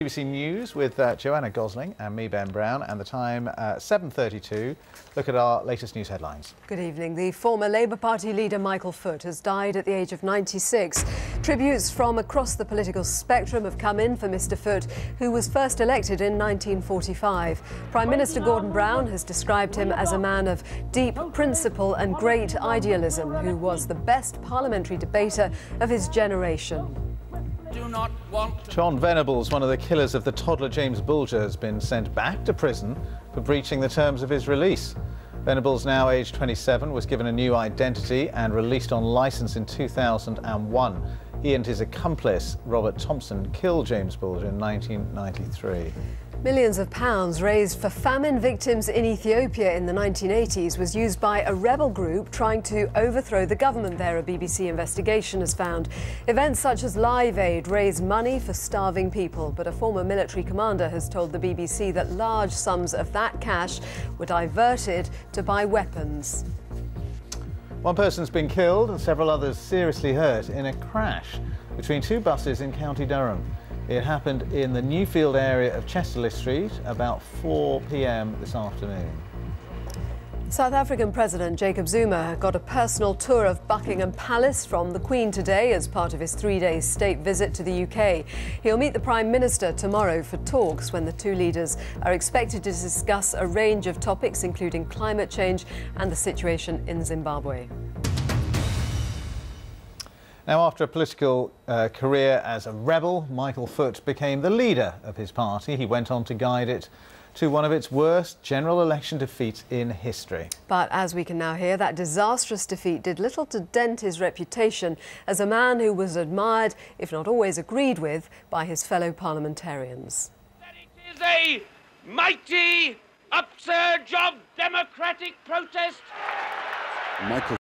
BBC News with Joanna, Gosling and me, Ben Brown, and the time 7:32. Look at our latest news headlines. Good evening. The former Labour Party leader Michael Foot has died at the age of 96. Tributes from across the political spectrum have come in for Mr Foot, who was first elected in 1945. Prime Minister Gordon Brown has described him as a man of deep principle and great idealism, who was the best parliamentary debater of his generation. John Venables, one of the killers of the toddler James Bulger, has been sent back to prison for breaching the terms of his release. Venables, now aged 27, was given a new identity and released on licence in 2001. He and his accomplice, Robert Thompson, killed James Bulger in 1993. Millions of pounds raised for famine victims in Ethiopia in the 1980s was used by a rebel group trying to overthrow the government there, a BBC investigation has found. Events such as Live Aid raise money for starving people, but a former military commander has told the BBC that large sums of that cash were diverted to buy weapons. One person's been killed and several others seriously hurt in a crash between two buses in County Durham. It happened in the Newfield area of Chesterley Street about 4 p.m. this afternoon. South African President Jacob Zuma got a personal tour of Buckingham Palace from the Queen today as part of his 3-day state visit to the UK. He'll meet the Prime Minister tomorrow for talks when the two leaders are expected to discuss a range of topics, including climate change and the situation in Zimbabwe. Now, after a political career as a rebel, Michael Foot became the leader of his party. He went on to guide it to one of its worst general election defeats in history. But as we can now hear, that disastrous defeat did little to dent his reputation as a man who was admired, if not always agreed with, by his fellow parliamentarians. That it is a mighty upsurge of democratic protest. Michael